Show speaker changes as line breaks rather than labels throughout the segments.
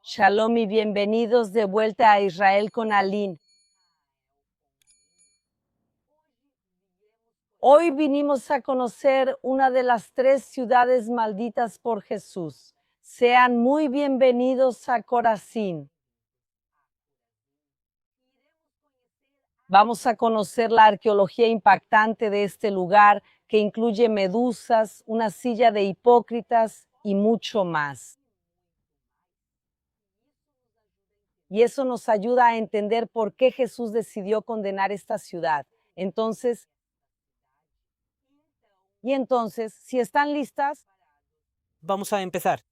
Shalom y bienvenidos de vuelta a Israel con Aline. Hoy vinimos a conocer una de las 3 ciudades malditas por Jesús. Sean muy bienvenidos a Corazín. Vamos a conocer la arqueología impactante de este lugar, que incluye medusas, una silla de hipócritas y mucho más. Y eso nos ayuda a entender por qué Jesús decidió condenar esta ciudad. Entonces, si están listas,
Vamos a empezar.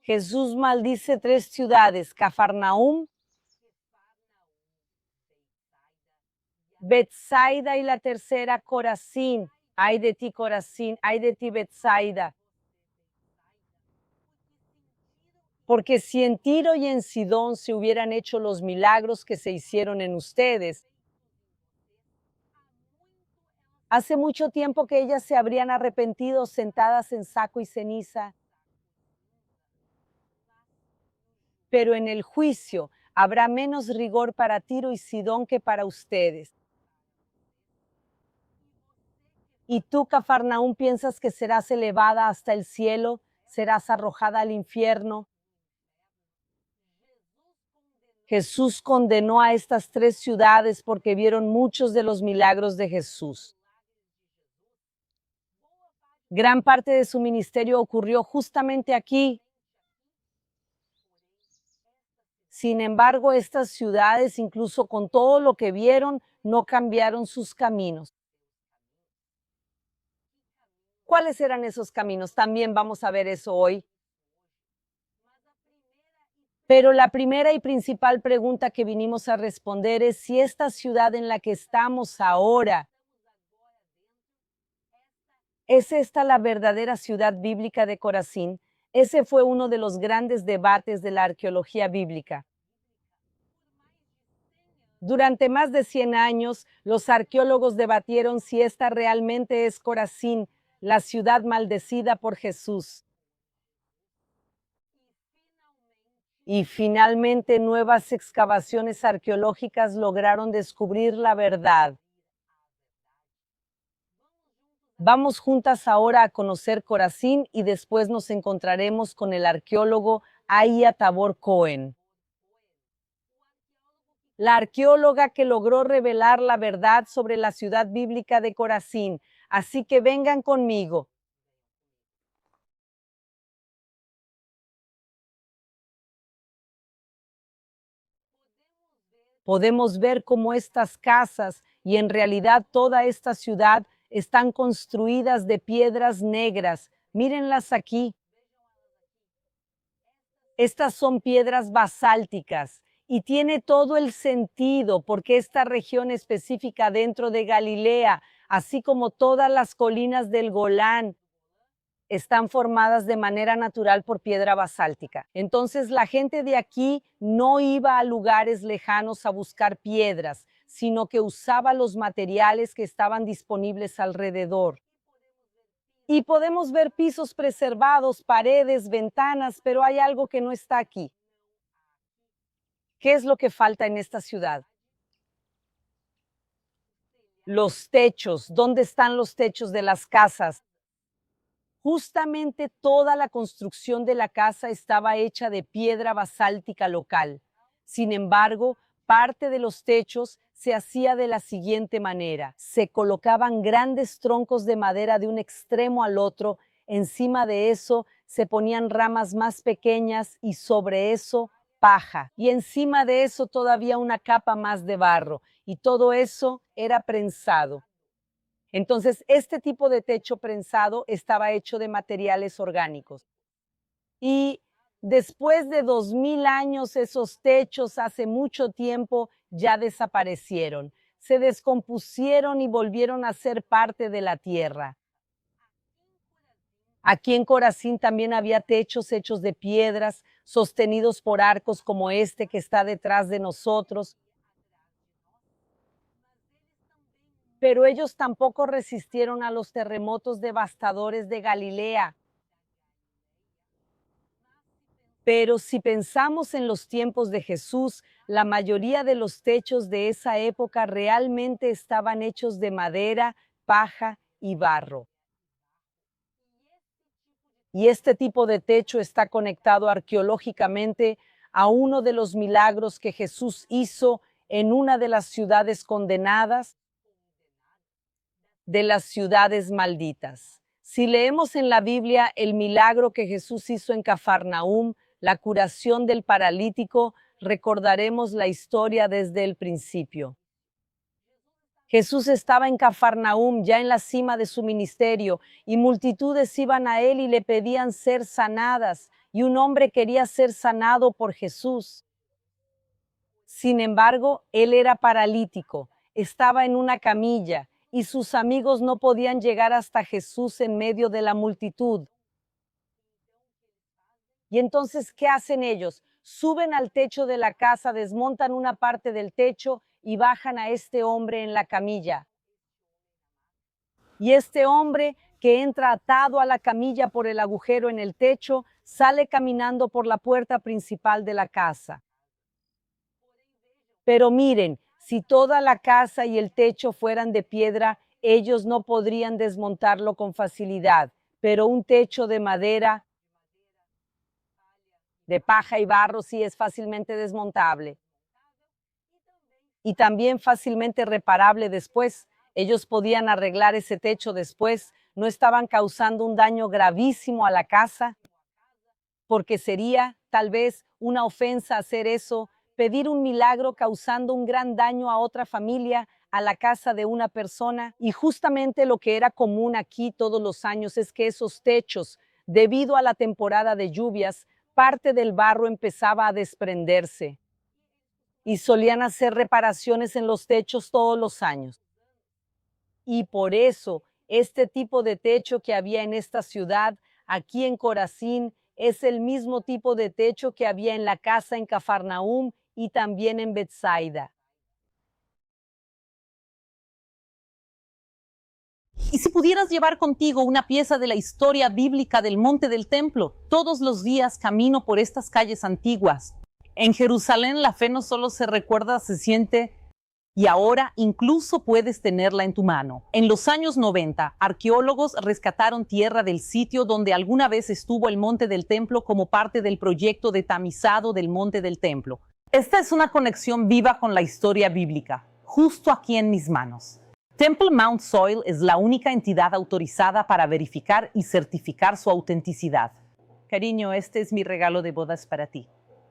Jesús maldice 3 ciudades: Cafarnaúm, Betsaida y la tercera Corazín. Ay de ti, Corazín, ay de ti, Betsaida. Porque si en Tiro y en Sidón se hubieran hecho los milagros que se hicieron en ustedes, hace mucho tiempo que ellas se habrían arrepentido sentadas en saco y ceniza. Pero en el juicio habrá menos rigor para Tiro y Sidón que para ustedes. Y tú, Cafarnaúm, piensas que serás elevada hasta el cielo, serás arrojada al infierno. Jesús condenó a estas 3 ciudades porque vieron muchos de los milagros de Jesús. Gran parte de su ministerio ocurrió justamente aquí. Sin embargo, estas ciudades, incluso con todo lo que vieron, no cambiaron sus caminos. ¿Cuáles eran esos caminos? También vamos a ver eso hoy. Pero la primera y principal pregunta que vinimos a responder es si esta ciudad en la que estamos ahora, ¿es esta la verdadera ciudad bíblica de Corazín? Ese fue uno de los grandes debates de la arqueología bíblica. Durante más de 100 años, los arqueólogos debatieron si esta realmente es Corazín, la ciudad maldecida por Jesús. Y finalmente nuevas excavaciones arqueológicas lograron descubrir la verdad. Vamos juntas ahora a conocer Corazín y después nos encontraremos con el arqueólogo Aya Tabor Cohen. La arqueóloga que logró revelar la verdad sobre la ciudad bíblica de Corazín. Así que vengan conmigo. Podemos ver cómo estas casas y en realidad toda esta ciudad están construidas de piedras negras. Mírenlas aquí. Estas son piedras basálticas y tiene todo el sentido porque esta región específica dentro de Galilea, así como todas las colinas del Golán, están formadas de manera natural por piedra basáltica. Entonces la gente de aquí no iba a lugares lejanos a buscar piedras, sino que usaba los materiales que estaban disponibles alrededor. Y podemos ver pisos preservados, paredes, ventanas, pero hay algo que no está aquí. ¿Qué es lo que falta en esta ciudad? Los techos. ¿Dónde están los techos de las casas? Justamente toda la construcción de la casa estaba hecha de piedra basáltica local. Sin embargo, parte de los techos se hacía de la siguiente manera: se colocaban grandes troncos de madera de un extremo al otro, encima de eso se ponían ramas más pequeñas y sobre eso paja, y encima de eso todavía una capa más de barro, y todo eso era prensado. Entonces, este tipo de techo prensado estaba hecho de materiales orgánicos. Y después de 2000 años, esos techos hace mucho tiempo ya desaparecieron. Se descompusieron y volvieron a ser parte de la tierra. Aquí en Corazín también había techos hechos de piedras, sostenidos por arcos como este que está detrás de nosotros. Pero ellos tampoco resistieron a los terremotos devastadores de Galilea. Pero si pensamos en los tiempos de Jesús, la mayoría de los techos de esa época realmente estaban hechos de madera, paja y barro. Y este tipo de techo está conectado arqueológicamente a uno de los milagros que Jesús hizo en una de las ciudades condenadas, de las ciudades malditas. Si leemos en la Biblia el milagro que Jesús hizo en Cafarnaúm, la curación del paralítico, recordaremos la historia desde el principio. Jesús estaba en Cafarnaúm, ya en la cima de su ministerio, y multitudes iban a él y le pedían ser sanadas, y un hombre quería ser sanado por Jesús. Sin embargo, él era paralítico, estaba en una camilla, y sus amigos no podían llegar hasta Jesús en medio de la multitud. Y entonces, ¿qué hacen ellos? Suben al techo de la casa, desmontan una parte del techo y bajan a este hombre en la camilla. Y este hombre, que entra atado a la camilla por el agujero en el techo, sale caminando por la puerta principal de la casa. Pero miren, si toda la casa y el techo fueran de piedra, ellos no podrían desmontarlo con facilidad, pero un techo de madera, de paja y barro sí es fácilmente desmontable. Y también fácilmente reparable después. Ellos podían arreglar ese techo después, no estaban causando un daño gravísimo a la casa, porque sería tal vez una ofensa hacer eso, pedir un milagro causando un gran daño a otra familia, a la casa de una persona. Y justamente lo que era común aquí todos los años es que esos techos, debido a la temporada de lluvias, parte del barro empezaba a desprenderse y solían hacer reparaciones en los techos todos los años. Y por eso, este tipo de techo que había en esta ciudad, aquí en Corazín, es el mismo tipo de techo que había en la casa en Cafarnaúm y también en Betsaida.
Y si pudieras llevar contigo una pieza de la historia bíblica del Monte del Templo, todos los días camino por estas calles antiguas. En Jerusalén la fe no solo se recuerda, se siente, y ahora incluso puedes tenerla en tu mano. En los años 90, arqueólogos rescataron tierra del sitio donde alguna vez estuvo el Monte del Templo como parte del proyecto de tamizado del Monte del Templo. Esta es una conexión viva con la historia bíblica, justo aquí en mis manos. Temple Mount Soil es la única entidad autorizada para verificar y certificar su autenticidad. Cariño, este es mi regalo de bodas para ti.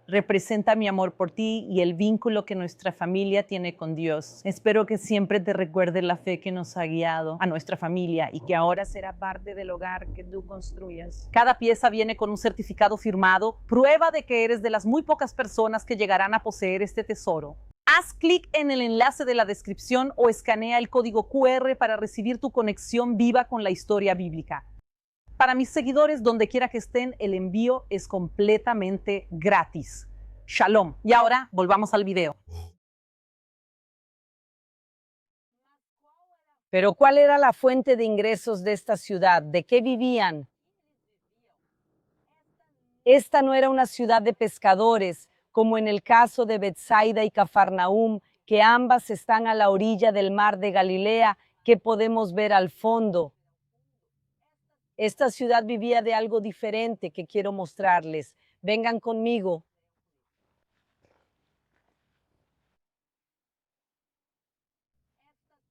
Representa mi amor por ti y el vínculo que nuestra familia tiene con Dios. Espero que siempre te recuerde la fe que nos ha guiado a nuestra familia y que ahora será parte del hogar que tú construyas. Cada pieza viene con un certificado firmado, prueba de que eres de las muy pocas personas que llegarán a poseer este tesoro. Haz clic en el enlace de la descripción o escanea el código QR para recibir tu conexión viva con la historia bíblica. Para mis seguidores, donde quiera que estén, el envío es completamente gratis. Shalom. Y ahora, volvamos al video.
Pero ¿cuál era la fuente de ingresos de esta ciudad? ¿De qué vivían? Esta no era una ciudad de pescadores, como en el caso de Betsaida y Cafarnaúm, que ambas están a la orilla del mar de Galilea, que podemos ver al fondo. Esta ciudad vivía de algo diferente que quiero mostrarles. Vengan conmigo.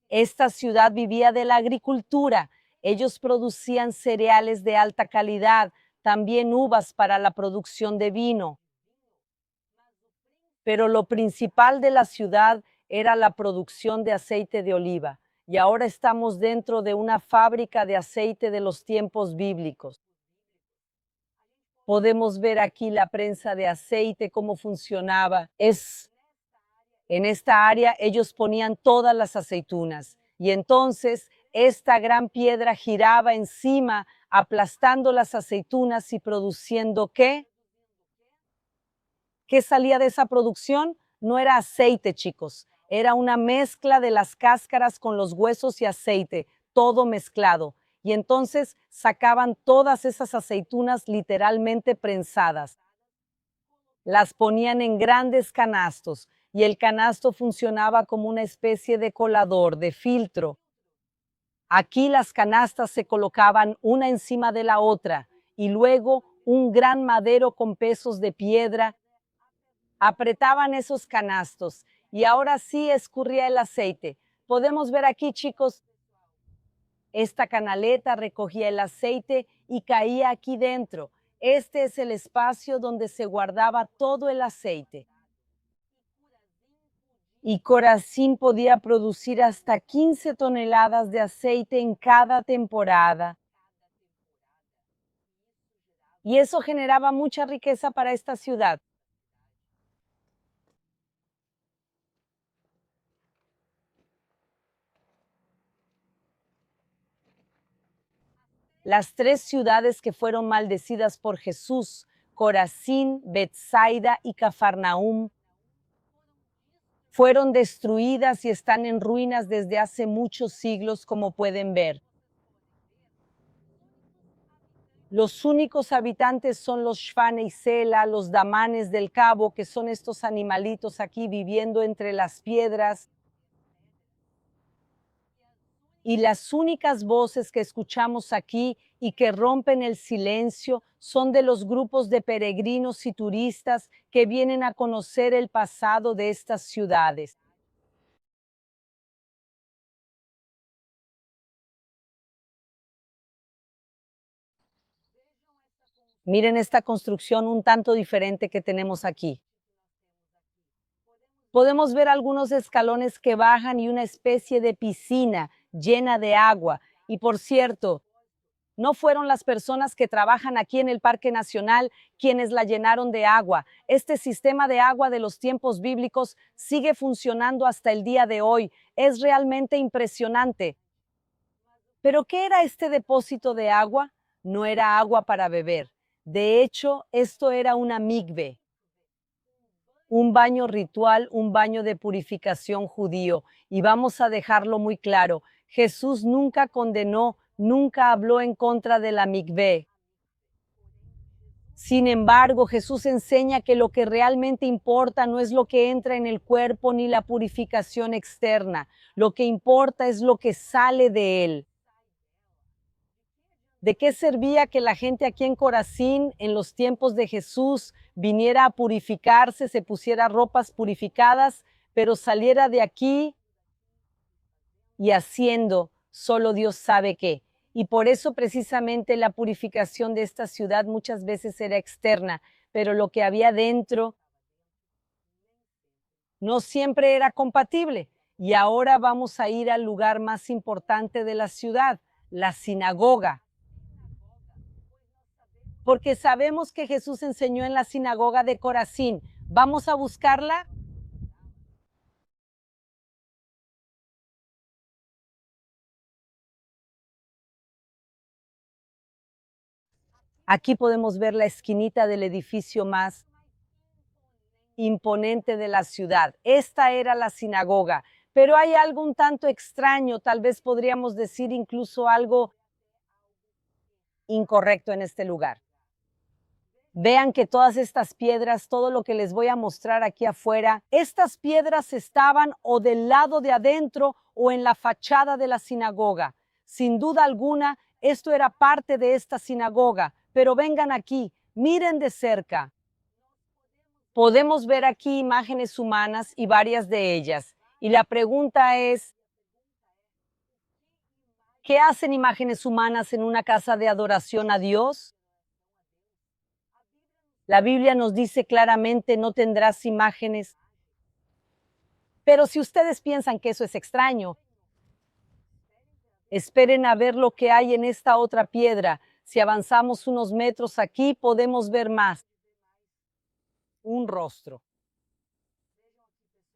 Esta ciudad vivía de la agricultura. Ellos producían cereales de alta calidad, también uvas para la producción de vino. Pero lo principal de la ciudad era la producción de aceite de oliva. Y ahora estamos dentro de una fábrica de aceite de los tiempos bíblicos. Podemos ver aquí la prensa de aceite, cómo funcionaba. En esta área ellos ponían todas las aceitunas y entonces esta gran piedra giraba encima, aplastando las aceitunas y produciendo ¿qué? ¿Qué salía de esa producción? No era aceite, chicos, Era una mezcla de las cáscaras con los huesos y aceite, todo mezclado. Y entonces sacaban todas esas aceitunas literalmente prensadas. Las ponían en grandes canastos y el canasto funcionaba como una especie de colador, de filtro. Aquí las canastas se colocaban una encima de la otra y luego un gran madero con pesos de piedra. Apretaban esos canastos y ahora sí escurría el aceite. Podemos ver aquí, chicos, esta canaleta recogía el aceite y caía aquí dentro. Este es el espacio donde se guardaba todo el aceite. Y Corazín podía producir hasta 15 toneladas de aceite en cada temporada. Y eso generaba mucha riqueza para esta ciudad. Las tres ciudades que fueron maldecidas por Jesús, Corazín, Betsaida y Cafarnaúm, fueron destruidas y están en ruinas desde hace muchos siglos, como pueden ver. Los únicos habitantes son los Shvane y Sela, los damanes del cabo, que son estos animalitos aquí viviendo entre las piedras. Y las únicas voces que escuchamos aquí y que rompen el silencio son de los grupos de peregrinos y turistas que vienen a conocer el pasado de estas ciudades. Miren esta construcción un tanto diferente que tenemos aquí. Podemos ver algunos escalones que bajan y una especie de piscina llena de agua. Y por cierto, no fueron las personas que trabajan aquí en el Parque Nacional quienes la llenaron de agua. Este sistema de agua de los tiempos bíblicos sigue funcionando hasta el día de hoy. Es realmente impresionante. ¿Pero qué era este depósito de agua? No era agua para beber. De hecho, esto era una migbe, un baño ritual, un baño de purificación judío. Y vamos a dejarlo muy claro, Jesús nunca condenó, nunca habló en contra de la migbe. Sin embargo, Jesús enseña que lo que realmente importa no es lo que entra en el cuerpo ni la purificación externa. Lo que importa es lo que sale de él. ¿De qué servía que la gente aquí en Corazín, en los tiempos de Jesús, viniera a purificarse, se pusiera ropas purificadas, pero saliera de aquí y haciendo solo Dios sabe qué? Y por eso precisamente la purificación de esta ciudad muchas veces era externa, pero lo que había dentro no siempre era compatible. Y ahora vamos a ir al lugar más importante de la ciudad, la sinagoga. Porque sabemos que Jesús enseñó en la sinagoga de Corazín. ¿Vamos a buscarla? Aquí podemos ver la esquinita del edificio más imponente de la ciudad. Esta era la sinagoga, pero hay algo un tanto extraño, tal vez podríamos decir incluso algo incorrecto en este lugar. Vean que todas estas piedras, todo lo que les voy a mostrar aquí afuera, estas piedras estaban o del lado de adentro o en la fachada de la sinagoga. Sin duda alguna, esto era parte de esta sinagoga, pero vengan aquí, miren de cerca. Podemos ver aquí imágenes humanas y varias de ellas. Y la pregunta es, ¿qué hacen imágenes humanas en una casa de adoración a Dios? La Biblia nos dice claramente, no tendrás imágenes. Pero si ustedes piensan que eso es extraño, esperen a ver lo que hay en esta otra piedra. Si avanzamos unos metros aquí, podemos ver más. Un rostro.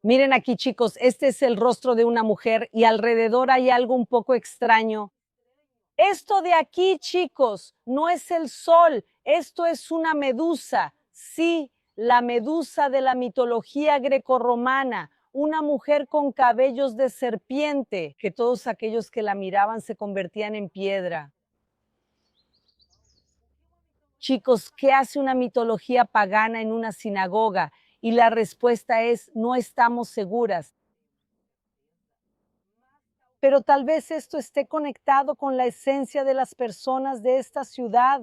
Miren aquí, chicos, este es el rostro de una mujer y alrededor hay algo un poco extraño. Esto de aquí, chicos, no es el sol, esto es una medusa. Sí, la medusa de la mitología grecorromana, una mujer con cabellos de serpiente, que todos aquellos que la miraban se convertían en piedra. Chicos, ¿qué hace una mitología pagana en una sinagoga? Y la respuesta es, no estamos seguras. Pero tal vez esto esté conectado con la esencia de las personas de esta ciudad.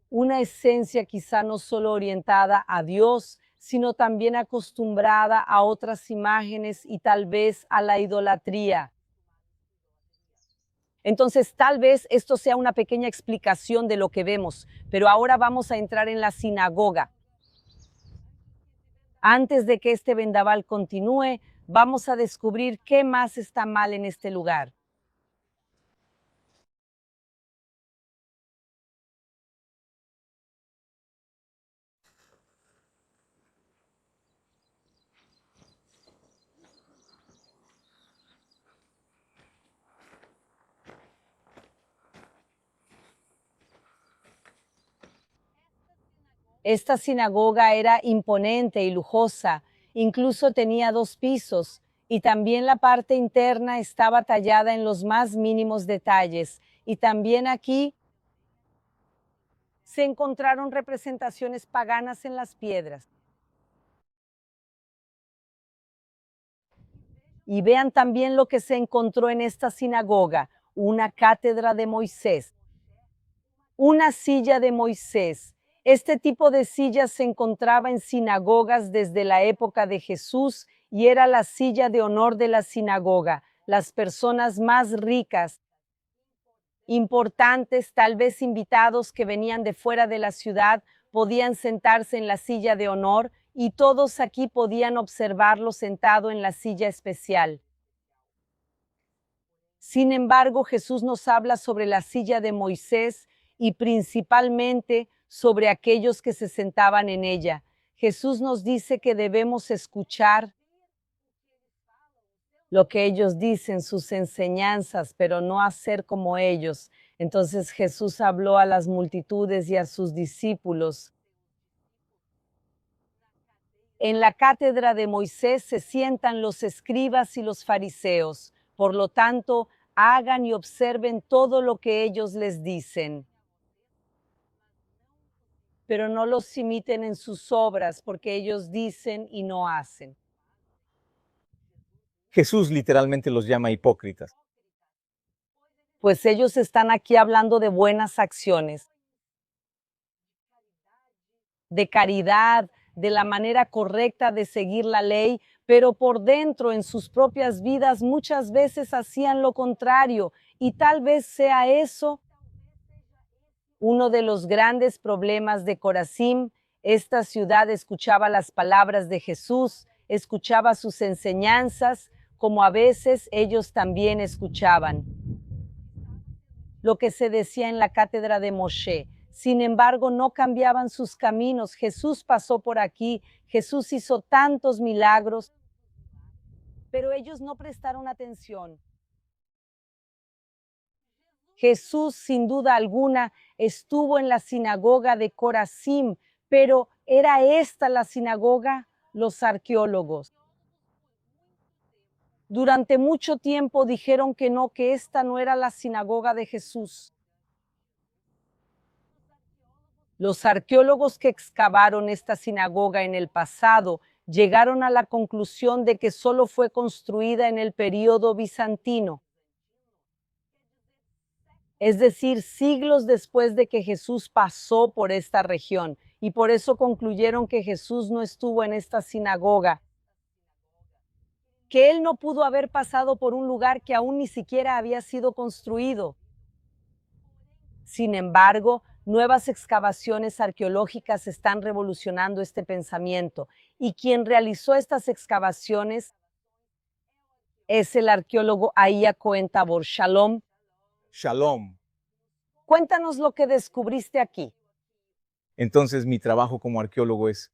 Una esencia quizá no solo orientada a Dios, sino también acostumbrada a otras imágenes y tal vez a la idolatría. Entonces, tal vez esto sea una pequeña explicación de lo que vemos, pero ahora vamos a entrar en la sinagoga. Antes de que este vendaval continúe, vamos a descubrir qué más está mal en este lugar. Esta sinagoga era imponente y lujosa, incluso tenía 2 pisos, y también la parte interna estaba tallada en los más mínimos detalles, y también aquí se encontraron representaciones paganas en las piedras. Y vean también lo que se encontró en esta sinagoga, una cátedra de Moisés, una silla de Moisés. Este tipo de silla se encontraba en sinagogas desde la época de Jesús y era la silla de honor de la sinagoga. Las personas más ricas, importantes, tal vez invitados que venían de fuera de la ciudad, podían sentarse en la silla de honor y todos aquí podían observarlo sentado en la silla especial. Sin embargo, Jesús nos habla sobre la silla de Moisés y principalmente sobre aquellos que se sentaban en ella. Jesús nos dice que debemos escuchar lo que ellos dicen, sus enseñanzas, pero no hacer como ellos. Entonces Jesús habló a las multitudes y a sus discípulos. En la cátedra de Moisés se sientan los escribas y los fariseos. Por lo tanto, hagan y observen todo lo que ellos les dicen. Pero no los imiten en sus obras, porque ellos dicen y no hacen.
Jesús literalmente los llama hipócritas.
Pues ellos están aquí hablando de buenas acciones, de caridad, de la manera correcta de seguir la ley, pero por dentro, en sus propias vidas, muchas veces hacían lo contrario, y tal vez sea eso uno de los grandes problemas de Corazim. Esta ciudad escuchaba las palabras de Jesús, escuchaba sus enseñanzas, como a veces ellos también escuchaban lo que se decía en la cátedra de Moshe. Sin embargo, no cambiaban sus caminos. Jesús pasó por aquí, Jesús hizo tantos milagros, pero ellos no prestaron atención. Jesús, sin duda alguna, estuvo en la sinagoga de Corazim, pero ¿era esta la sinagoga? Los arqueólogos durante mucho tiempo dijeron que no, que esta no era la sinagoga de Jesús. Los arqueólogos que excavaron esta sinagoga en el pasado llegaron a la conclusión de que solo fue construida en el período bizantino, es decir, siglos después de que Jesús pasó por esta región, y por eso concluyeron que Jesús no estuvo en esta sinagoga, que él no pudo haber pasado por un lugar que aún ni siquiera había sido construido. Sin embargo, nuevas excavaciones arqueológicas están revolucionando este pensamiento, y quien realizó estas excavaciones es el arqueólogo Ahia Cohen Tabor. Shalom.
Shalom.
Cuéntanos lo que descubriste aquí.
Entonces mi trabajo como arqueólogo es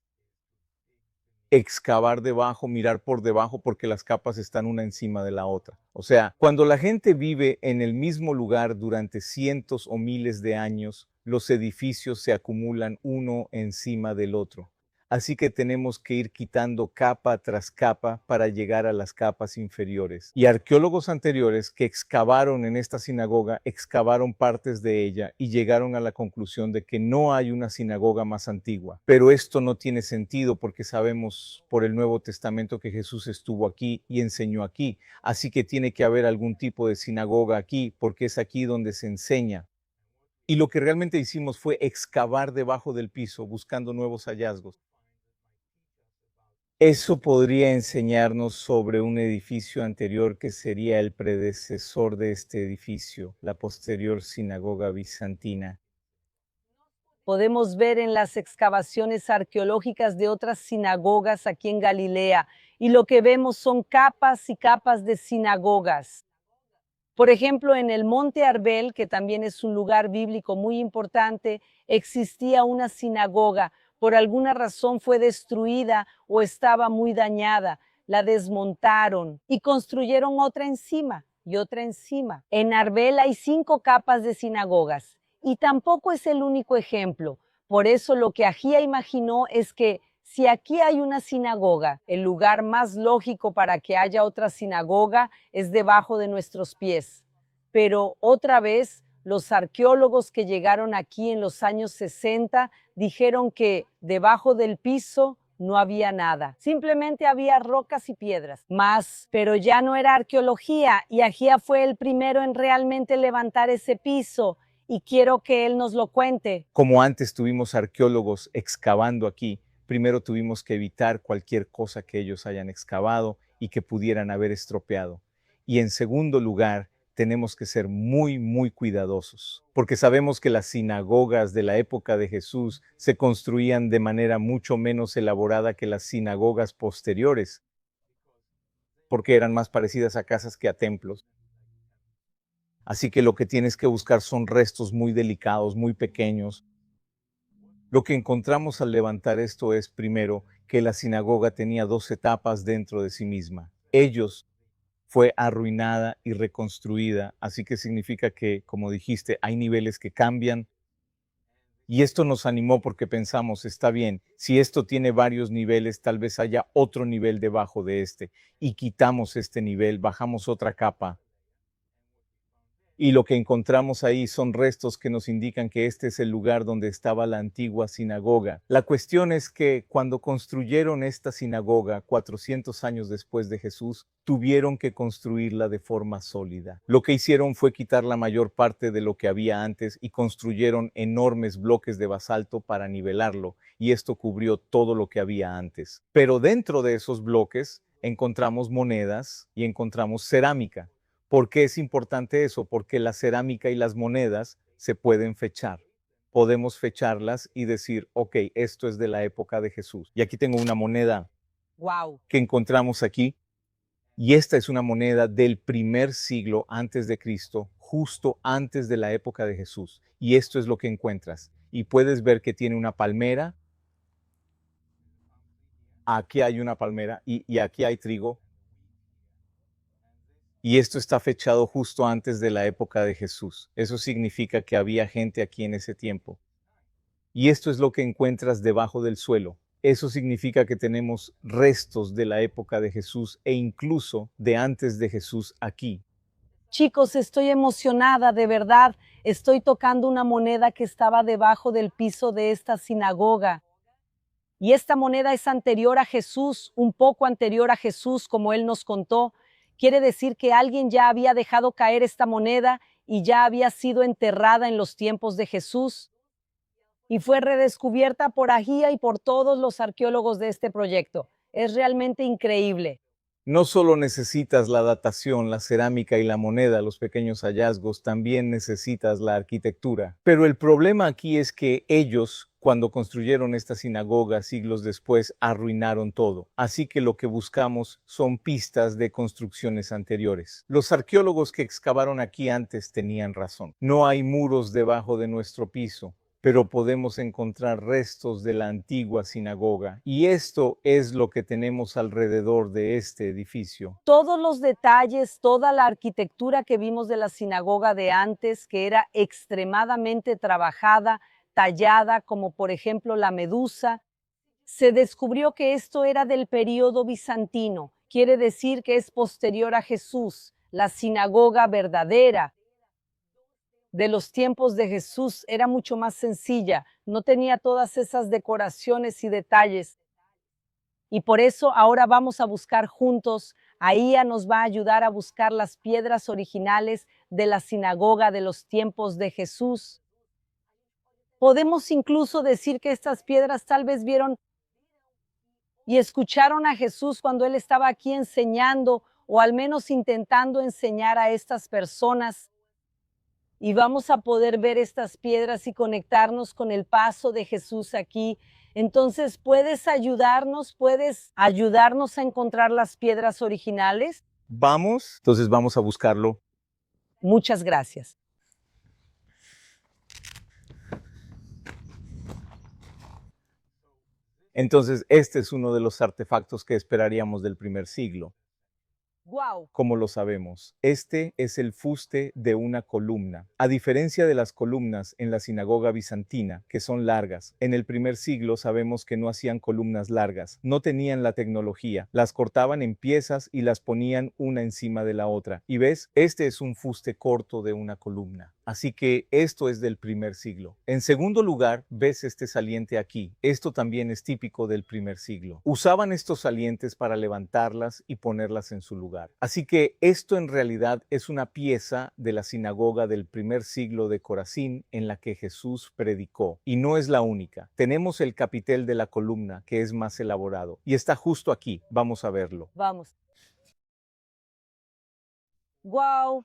excavar debajo, mirar por debajo, porque las capas están una encima de la otra. O sea, cuando la gente vive en el mismo lugar durante cientos o miles de años, los edificios se acumulan uno encima del otro. Así que tenemos que ir quitando capa tras capa para llegar a las capas inferiores. Y arqueólogos anteriores que excavaron en esta sinagoga, excavaron partes de ella y llegaron a la conclusión de que no hay una sinagoga más antigua. Pero esto no tiene sentido porque sabemos por el Nuevo Testamento que Jesús estuvo aquí y enseñó aquí. Así que tiene que haber algún tipo de sinagoga aquí porque es aquí donde se enseña. Y lo que realmente hicimos fue excavar debajo del piso buscando nuevos hallazgos. Eso podría enseñarnos sobre un edificio anterior que sería el predecesor de este edificio, la posterior sinagoga bizantina.
Podemos ver en las excavaciones arqueológicas de otras sinagogas aquí en Galilea, y lo que vemos son capas y capas de sinagogas. Por ejemplo, en el Monte Arbel, que también es un lugar bíblico muy importante, existía una sinagoga. Por alguna razón fue destruida o estaba muy dañada. La desmontaron y construyeron otra encima y otra encima. En Arbel hay 5 capas de sinagogas y tampoco es el único ejemplo. Por eso lo que Agía imaginó es que si aquí hay una sinagoga, el lugar más lógico para que haya otra sinagoga es debajo de nuestros pies. Pero otra vez, los arqueólogos que llegaron aquí en los años 60 dijeron que debajo del piso no había nada, simplemente había rocas y piedras. Pero ya no era arqueología y Agía fue el primero en realmente levantar ese piso y quiero que él nos lo cuente.
Como antes tuvimos arqueólogos excavando aquí, primero tuvimos que evitar cualquier cosa que ellos hayan excavado y que pudieran haber estropeado. Y en segundo lugar, tenemos que ser muy cuidadosos, porque sabemos que las sinagogas de la época de Jesús se construían de manera mucho menos elaborada que las sinagogas posteriores, porque eran más parecidas a casas que a templos. Así que lo que tienes que buscar son restos muy delicados, muy pequeños. Lo que encontramos al levantar esto es, primero, que la sinagoga tenía 2 etapas dentro de sí misma. Fue arruinada y reconstruida, así que significa que, como dijiste, hay niveles que cambian. Y esto nos animó porque pensamos, está bien, si esto tiene varios niveles, tal vez haya otro nivel debajo de este. Y quitamos este nivel, bajamos otra capa. Y lo que encontramos ahí son restos que nos indican que este es el lugar donde estaba la antigua sinagoga. La cuestión es que cuando construyeron esta sinagoga 400 años después de Jesús, tuvieron que construirla de forma sólida. Lo que hicieron fue quitar la mayor parte de lo que había antes y construyeron enormes bloques de basalto para nivelarlo, y esto cubrió todo lo que había antes. Pero dentro de esos bloques encontramos monedas y encontramos cerámica. ¿Por qué es importante eso? Porque la cerámica y las monedas se pueden fechar. Podemos fecharlas y decir, ok, esto es de la época de Jesús. Y aquí tengo una moneda que encontramos aquí. Y esta es una moneda del primer siglo antes de Cristo, justo antes de la época de Jesús. Y esto es lo que encuentras. Y puedes ver que tiene una palmera. Aquí hay una palmera y aquí hay trigo. Y esto está fechado justo antes de la época de Jesús. Eso significa que había gente aquí en ese tiempo. Y esto es lo que encuentras debajo del suelo. Eso significa que tenemos restos de la época de Jesús e incluso de antes de Jesús aquí.
Chicos, estoy emocionada, de verdad. Estoy tocando una moneda que estaba debajo del piso de esta sinagoga. Y esta moneda es anterior a Jesús, un poco anterior a Jesús, como él nos contó. Quiere decir que alguien ya había dejado caer esta moneda y ya había sido enterrada en los tiempos de Jesús. Y fue redescubierta por Agía y por todos los arqueólogos de este proyecto. Es realmente increíble.
No solo necesitas la datación, la cerámica y la moneda, los pequeños hallazgos, también necesitas la arquitectura. Pero el problema aquí es que ellos, cuando construyeron esta sinagoga siglos después, arruinaron todo. Así que lo que buscamos son pistas de construcciones anteriores. Los arqueólogos que excavaron aquí antes tenían razón. No hay muros debajo de nuestro piso, pero podemos encontrar restos de la antigua sinagoga. Y esto es lo que tenemos alrededor de este edificio.
Todos los detalles, toda la arquitectura que vimos de la sinagoga de antes, que era extremadamente trabajada, tallada, como por ejemplo la medusa, Se descubrió que esto era del período bizantino, quiere decir que es posterior a Jesús. La sinagoga verdadera de los tiempos de Jesús era mucho más sencilla, no tenía todas esas decoraciones y detalles. Y por eso ahora vamos a buscar juntos, Ahía nos va a ayudar a buscar las piedras originales de la sinagoga de los tiempos de Jesús. Podemos incluso decir que estas piedras tal vez vieron y escucharon a Jesús cuando él estaba aquí enseñando, o al menos intentando enseñar a estas personas. Y vamos a poder ver estas piedras y conectarnos con el paso de Jesús aquí. Entonces, ¿puedes ayudarnos a encontrar las piedras originales?
Vamos, entonces vamos a buscarlo.
Muchas gracias.
Entonces, este es uno de los artefactos que esperaríamos del primer siglo.
¡Wow!
Como lo sabemos, este es el fuste de una columna. A diferencia de las columnas en la sinagoga bizantina, que son largas, en el primer siglo sabemos que no hacían columnas largas, no tenían la tecnología, las cortaban en piezas y las ponían una encima de la otra. Y ves, este es un fuste corto de una columna. Así que esto es del primer siglo. En segundo lugar, ves este saliente aquí. Esto también es típico del primer siglo. Usaban estos salientes para levantarlas y ponerlas en su lugar. Así que esto en realidad es una pieza de la sinagoga del primer siglo de Corazín en la que Jesús predicó. Y no es la única. Tenemos el capitel de la columna, que es más elaborado. Y está justo aquí. Vamos a verlo.
Vamos. ¡Wow!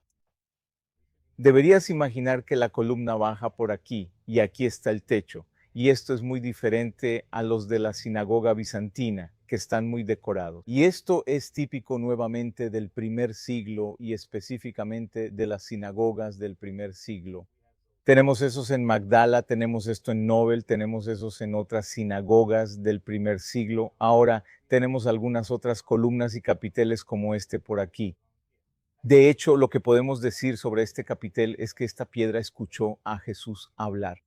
Deberías imaginar que la columna baja por aquí y aquí está el techo. Y esto es muy diferente a los de la sinagoga bizantina, que están muy decorados. Y esto es típico nuevamente del primer siglo y específicamente de las sinagogas del primer siglo. Tenemos esos en Magdala, tenemos esto en Nobel, tenemos esos en otras sinagogas del primer siglo. Ahora tenemos algunas otras columnas y capiteles como este por aquí. De hecho, lo que podemos decir sobre este capitel es que esta piedra escuchó a Jesús hablar.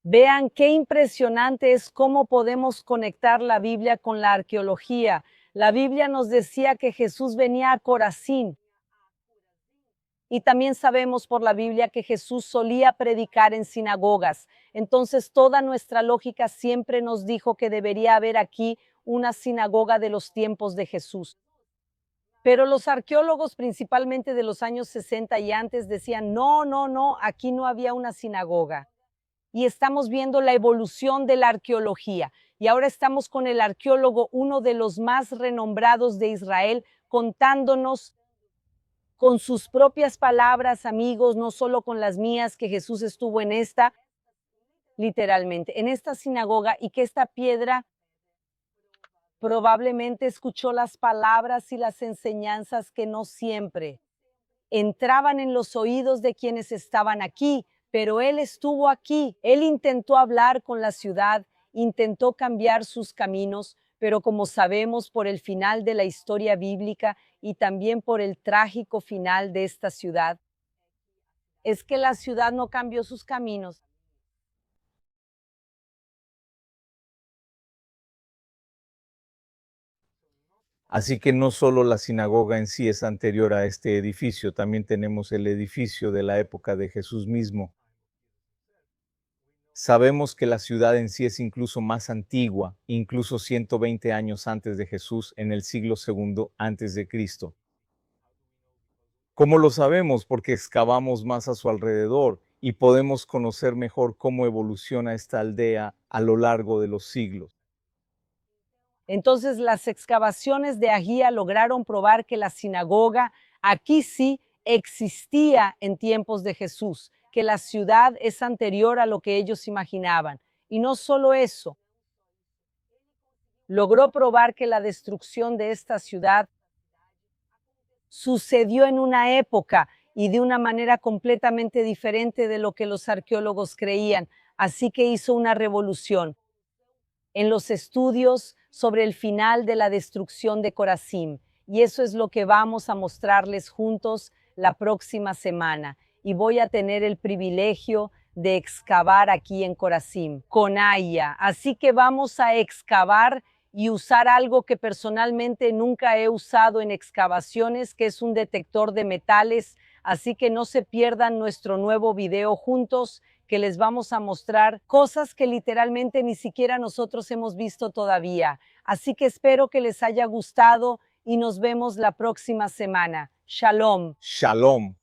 Vean qué impresionante es cómo podemos conectar la Biblia con la arqueología. La Biblia nos decía que Jesús venía a Corazín. Y también sabemos por la Biblia que Jesús solía predicar en sinagogas. Entonces, toda nuestra lógica siempre nos dijo que debería haber aquí una sinagoga de los tiempos de Jesús. Pero los arqueólogos, principalmente de los años 60 y antes, decían, no, aquí no había una sinagoga. Y estamos viendo la evolución de la arqueología. Y ahora estamos con el arqueólogo, uno de los más renombrados de Israel, contándonos con sus propias palabras, amigos, no solo con las mías, que Jesús estuvo en esta, literalmente, en esta sinagoga, y que esta piedra probablemente escuchó las palabras y las enseñanzas que no siempre entraban en los oídos de quienes estaban aquí, pero él estuvo aquí. Él intentó hablar con la ciudad, intentó cambiar sus caminos, pero como sabemos por el final de la historia bíblica y también por el trágico final de esta ciudad, es que la ciudad no cambió sus caminos.
Así que no solo la sinagoga en sí es anterior a este edificio, también tenemos el edificio de la época de Jesús mismo. Sabemos que la ciudad en sí es incluso más antigua, incluso 120 años antes de Jesús, en el siglo II antes de Cristo. ¿Cómo lo sabemos? Porque excavamos más a su alrededor y podemos conocer mejor cómo evoluciona esta aldea a lo largo de los siglos.
Entonces las excavaciones de Ahía lograron probar que la sinagoga aquí sí existía en tiempos de Jesús, que la ciudad es anterior a lo que ellos imaginaban. Y no solo eso, logró probar que la destrucción de esta ciudad sucedió en una época y de una manera completamente diferente de lo que los arqueólogos creían. Así que hizo una revolución en los estudios sobre el final de la destrucción de Corazín. Y eso es lo que vamos a mostrarles juntos la próxima semana. Y voy a tener el privilegio de excavar aquí en Corazim, con Aya. Así que vamos a excavar y usar algo que personalmente nunca he usado en excavaciones, que es un detector de metales. Así que no se pierdan nuestro nuevo video juntos, que les vamos a mostrar cosas que literalmente ni siquiera nosotros hemos visto todavía. Así que espero que les haya gustado y nos vemos la próxima semana. Shalom.
Shalom.